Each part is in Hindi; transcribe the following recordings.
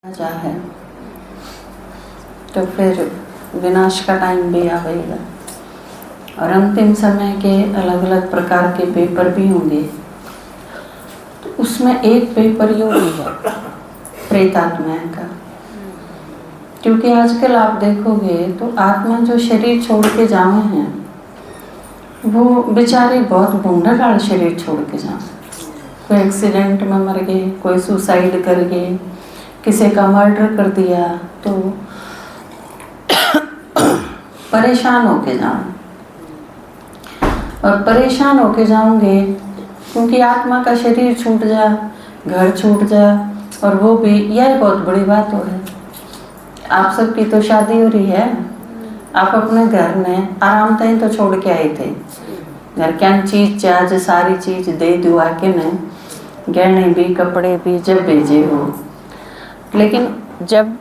है तो फिर विनाश का टाइम भी आएगा और अंतिम समय के अलग अलग प्रकार के पेपर भी होंगे। तो उसमें एक पेपर यो भी है प्रेतात्मा का, क्योंकि आजकल आप देखोगे तो आत्मा जो शरीर छोड़ के जाए हैं वो बेचारे बहुत भूंडा शरीर छोड़ के जाए। कोई एक्सीडेंट में मर गए, कोई सुसाइड कर गए, किसी का मर्डर कर दिया, तो परेशान होके जाओ। और परेशान होके जाओगे क्योंकि आत्मा का शरीर छूट जा, घर छूट जा, और वो भी यह बहुत बड़ी बात हो है। आप सबकी तो शादी हो रही है, आप अपने घर में आराम तय तो छोड़ के आए थे। घर क्या चीज चार्ज सारी चीज दे दुआ के न, गहने भी कपड़े भी जब भेजे हो, लेकिन जब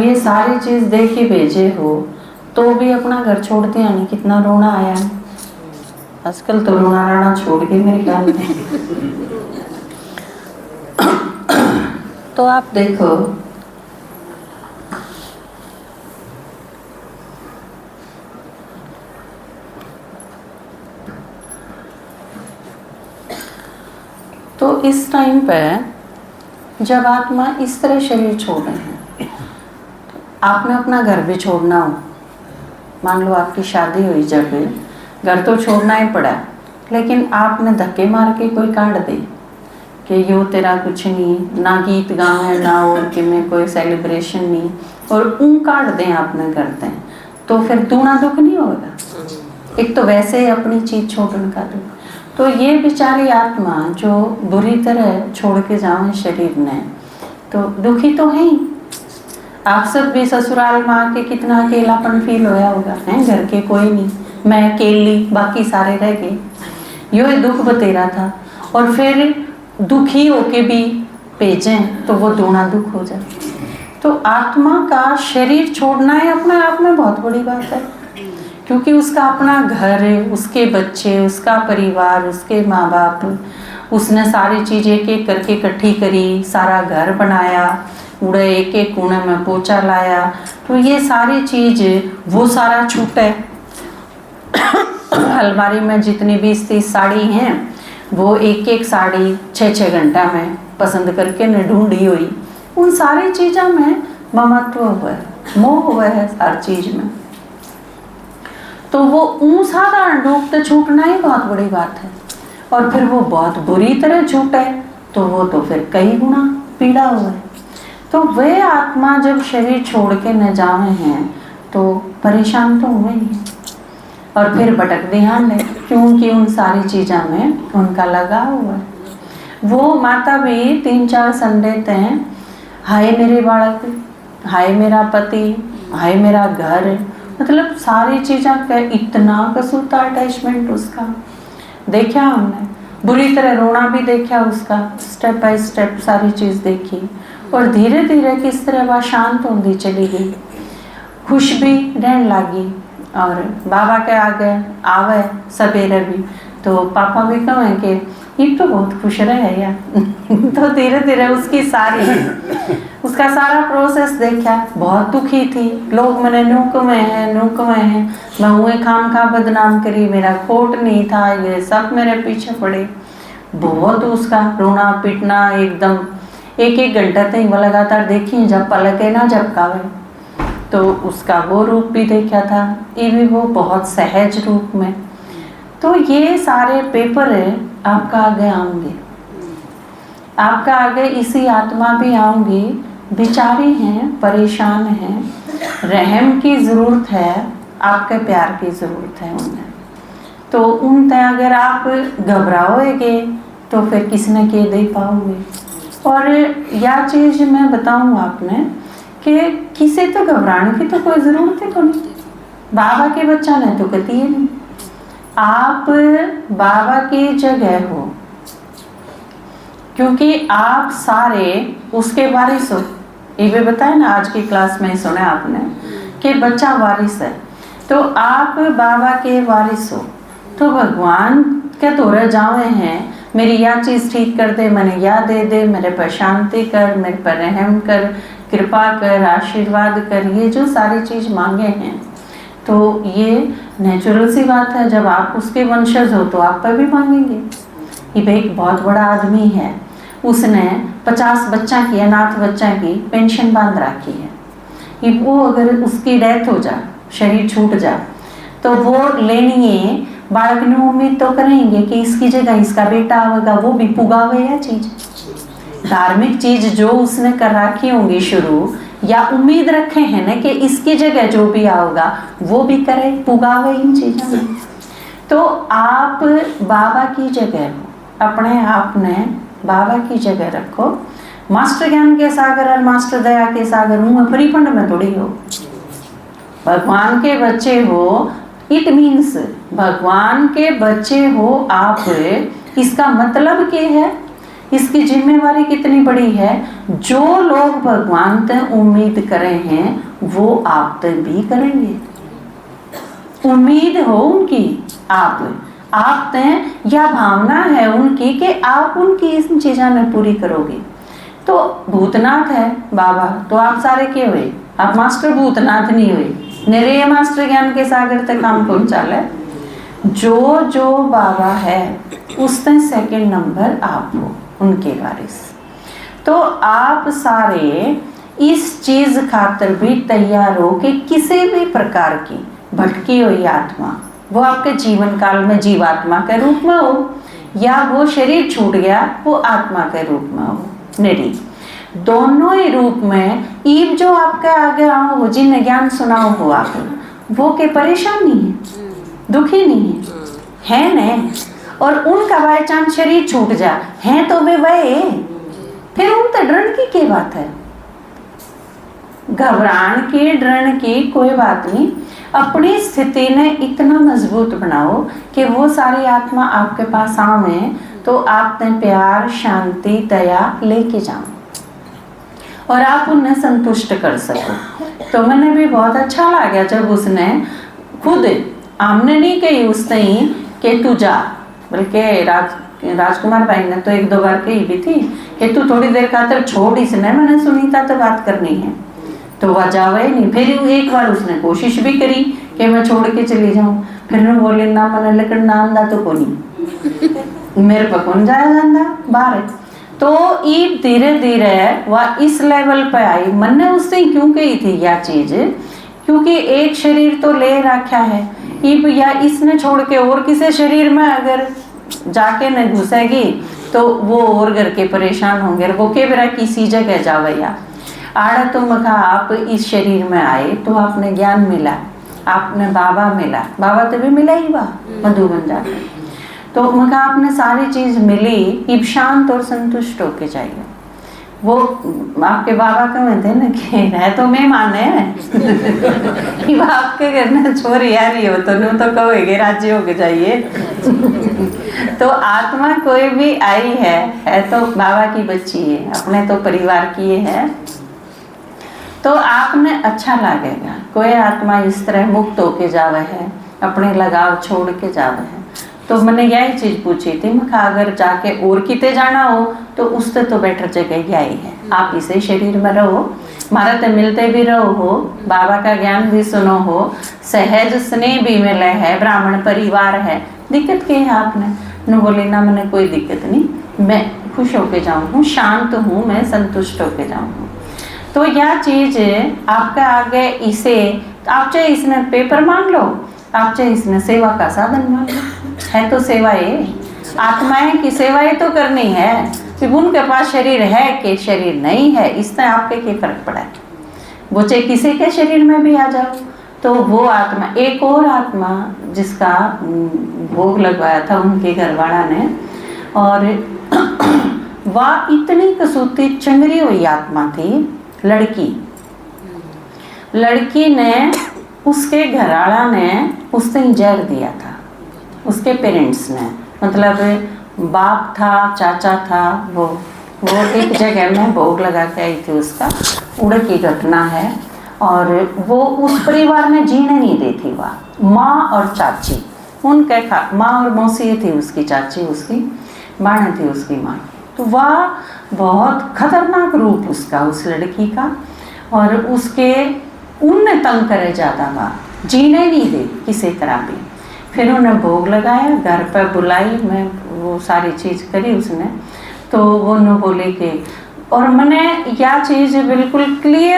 ये सारी चीज दे के भेजे हो तो भी अपना घर छोड़ते हैं नहीं। कितना रोना आया है आजकल, तो रोना राना छोड़ के मेरे ख्याल में। तो आप देखो तो इस टाइम पे जब आत्मा इस तरह शरीर छोड़ रहे हैं, आपने अपना घर भी छोड़ना हो। मान लो आपकी शादी हुई, जब घर तो छोड़ना ही पड़ा, लेकिन आपने धक्के मार के कोई काट दे कि यो तेरा कुछ नहीं, ना गीत गावे ना और कि में कोई सेलिब्रेशन नहीं, और काट दें आपने करते हैं, तो फिर दूना दुख नहीं होगा। एक तो वैसे ही अपनी चीज छोड़ने का दुख। तो ये बेचारी आत्मा जो बुरी तरह छोड़ के जाओ शरीर ने, तो दुखी तो है ही। आप सब भी ससुराल में आके कितना अकेलापन फील होया होगा, है घर के कोई नहीं, मैं अकेली, बाकी सारे रह गए। यो दुख बतेरा था, और फिर दुखी होके भी भेजें तो वो दोना दुख हो जाए। तो आत्मा का शरीर छोड़ना है अपने आप में बहुत बड़ी बात है, क्योंकि उसका अपना घर, उसके बच्चे, उसका परिवार, उसके माँ बाप, उसने सारी चीज़ें एक एक करके इकट्ठी करी, सारा घर बनाया, पूरे एक एक कोने में पोछा लाया, तो ये सारी चीज़ वो सारा छूटे। अलमारी में जितनी 20-30 साड़ी हैं, वो एक एक साड़ी 6-6 घंटा में पसंद करके न ढूंढी हुई। उन सारी चीज़ों में ममत्व हुआ है, मोह हुआ है हर चीज़ में। तो वो साधारण रूप से छूटना ही बहुत बड़ी बात है, और फिर वो बहुत बुरी तरह छूटे तो वो तो फिर कई गुना पीड़ा हुआ है। तो वे आत्मा जब शरीर छोड़ के न जावे हैं तो परेशान तो हुए ही, और फिर भटक ध्यान है, क्योंकि उन सारी चीज़ों में उनका लगा हुआ है। वो माता भी 3-4 संडे तय, हाय मेरे बालक, हाय मेरा पति, हाय मेरा घर, मतलब सारी चीज़ों का इतना कसूता अटैचमेंट उसका देखा हमने। बुरी तरह रोना भी देखा उसका, स्टेप बाय स्टेप सारी चीज़ देखी, और धीरे धीरे किस तरह वह शांत होती चली गई, खुश भी रहने लगी। और बाबा के आगे आवे सवेरे भी तो पापा भी कहें कि ये तो बहुत खुश रहे यार। तो धीरे धीरे उसका सारा प्रोसेस देखा। बहुत दुखी थी, लोग मैंने नूक में है, मैं हुए खाम खा बदनाम करी, मेरा खोट नहीं था, ये सब मेरे पीछे पड़े। बहुत उसका रोना पिटना एकदम 1-1 घंटा तक वो लगातार देखी, जब पलके ना झपकावे। तो उसका वो रूप भी देखा था, ये भी वो बहुत सहज रूप में। तो ये सारे पेपर आपका आगे आएंगे, आपका आगे इसी आत्मा भी आऊंगी। बेचारी हैं, परेशान हैं, रहम की ज़रूरत है, आपके प्यार की ज़रूरत है उन्हें। तो उन तय अगर आप घबराओगे तो फिर किसने के दे पाओगे। और यह चीज़ मैं बताऊँ आपने कि किसी तो घबराने की तो कोई ज़रूरत ही तो नहीं। बाबा के बच्चा ने तो कहती है नहीं, आप बाबा की जगह हो, क्योंकि आप सारे उसके वारिस हो। ये भी बताया ना, आज की क्लास में सुना आपने कि बच्चा वारिस है, तो आप बाबा के वारिस हो। तो भगवान क्या तोरा जावे हैं, मेरी यह चीज़ ठीक कर दे, मैंने यह दे दे, मेरे पर शांति कर, मेरे पर रहम कर, कृपा कर, आशीर्वाद कर, ये जो सारी चीज़ मांगे हैं, तो ये नेचुरल सी बात है। जब आप उसके वंशज हो तो आप पर भी मांगेंगे। ये एक बहुत बड़ा आदमी है, उसने 50 बच्चा की, अनाथ बच्चा की पेंशन बांध रखी है। कि वो अगर उसकी डेथ हो जा, शरीर छूट जा, तो वो लेनी बालक ने उम्मीद तो करेंगे कि इसकी जगह इसका बेटा आवेगा, वो भी पुगावे यह चीज, धार्मिक चीज जो उसने कर रखी होंगी शुरू, या उम्मीद रखे हैं ना कि इसकी जगह जो भी आओगा वो भी करे, पुगावे इन चीजों में। तो आप बाबा की जगह हो, अपने आप ने बाबा की जगह रखो। मास्टर ज्ञान के सागर और मास्टर दया के सागर हूँ, फ्रीफंड में थोड़ी हो, भगवान के बच्चे हो। इट मीन्स भगवान के बच्चे हो आप, इसका मतलब क्या है, इसकी जिम्मेवारी कितनी बड़ी है। जो लोग भगवान से उम्मीद करें हैं वो आप तक भी करेंगे, उम्मीद हो उनकी आप तय, या भावना है उनकी कि आप उनकी इन चीज़ों में पूरी करोगे। तो भूतनाथ है बाबा, तो आप सारे क्या हुए, आप मास्टर भूतनाथ नहीं हुए, निरे मास्टर ज्ञान के सागर तक काम पहुंचा ले। जो जो बाबा है उससे सेकंड नंबर आप हो, उनके वारिस। तो आप सारे इस चीज खातर भी तैयार हो कि किसी भी प्रकार की भटकी हुई आत्मा, वो आपके जीवन काल में जीवात्मा के रूप में हो, या वो शरीर छूट गया वो आत्मा के रूप में हो, निरी दोनों ही रूप में ईब जो आपके आगे आओ हो, जिन ज्ञान सुनाओ हो आप, वो के परेशान नहीं है, दुखी नहीं है न। और उनका बाय चांस शरीर छूट जा है तो वे वह, फिर उन तो डरन की क्या बात है, घबरान की डरन की कोई बात नहीं। अपनी स्थिति ने इतना मजबूत बनाओ कि वो सारी आत्मा आपके पास आवे तो आपने प्यार, शांति, दया लेके जाओ और आप उन्हें संतुष्ट कर सको। तो मैंने भी बहुत अच्छा लगा जब उसने खुद आमने नहीं कही उसने ही कि तू जा, बल्कि राजकुमार भाई ने तो एक दो बार कही भी थी कि तू थोड़ी देर खातर छोड़, इसने मैंने सुनीता तो बात करनी है, तो वह जावे नहीं। फिर एक बार उसने कोशिश भी करी कि मैं छोड़ के चली जाऊं, फिर मैं बोली ना मैंने, लेकिन नाम दा तो को नहीं, मेरे पर कौन जाया जाता बाहर। तो ये धीरे धीरे वह इस लेवल पे आई। मैंने उससे क्यों कही थी यह चीज, क्योंकि एक शरीर तो ले रखा है, या इसने छोड़ के और किसी शरीर में अगर जाके न घुसेगी तो वो और घर के परेशान होंगे, वो के बेरा किसी जगह जावे। या आड़ा तो मखा आप इस शरीर में आए तो आपने ज्ञान मिला, आपने बाबा मिला, बाबा तो भी मिला ही बा मधुबन जाके, तो मखा आपने सारी चीज मिली, इब शांत और संतुष्ट होके चाहिए। वो आपके बाबा कहते ना कि है तो मैं माने आपके घर में छोरी आ रही हो तो नो तो कहोगे राजी होके जाइए। तो आत्मा कोई भी आई है तो बाबा की बच्ची है, अपने तो परिवार की है, तो आपने अच्छा लगेगा। कोई आत्मा इस तरह मुक्त होके जावे है, अपने लगाव छोड़ के जावे है। तो मैंने यही चीज पूछी थी, मैं अगर जाके और किते जाना हो तो उससे तो बेटर जगह यही है, आप इसे शरीर में रहो, मारा तो मिलते भी रहो हो, बाबा का ज्ञान भी सुनो हो, सहज स्नेह भी मिले है, ब्राह्मण परिवार है, दिक्कत क्या है आपने? न बोली ना मैंने कोई दिक्कत नहीं, मैं खुश होके जाऊँ, शांत हूँ, मैं संतुष्ट होके जाऊँ। तो यह चीज आपका आगे इसे, आप चाहे इसमें पेपर मान लो, आप चाहे इसमें सेवा का साधन मान लो, है तो सेवाएं, आत्माएं की सेवाएं तो करनी है। सिर्फ उनके पास शरीर है कि शरीर नहीं है, इससे आपके क्या फर्क पड़ा है। वो चाहे किसी के शरीर में भी आ जाओ, तो वो आत्मा, एक और आत्मा जिसका भोग लगवाया था उनके घरवाला ने, और वह इतनी कसूती चंगरी हुई आत्मा थी, लड़की ने, उसके घरवाला ने उससे जहर दिया था, उसके पेरेंट्स ने, मतलब बाप था, चाचा था, वो एक जगह में भोग लगा के आई थी, उसका उड़ की घटना है। और वो उस परिवार में जीने नहीं देती, वह माँ और चाची उनके माँ और मौसी थी उसकी चाची, उसकी बाणे थी उसकी माँ। तो वह बहुत खतरनाक रूप उसका, उस लड़की का, और उसके उनने तंग करे ज़्यादा, वह जीने नहीं दे किसी तरह भी। फिर उन्हें भोग लगाया, घर पर बुलाई, मैं वो सारी चीज़ करी उसने। तो वो न बोले कि, और मैंने यह चीज़ बिल्कुल क्लियर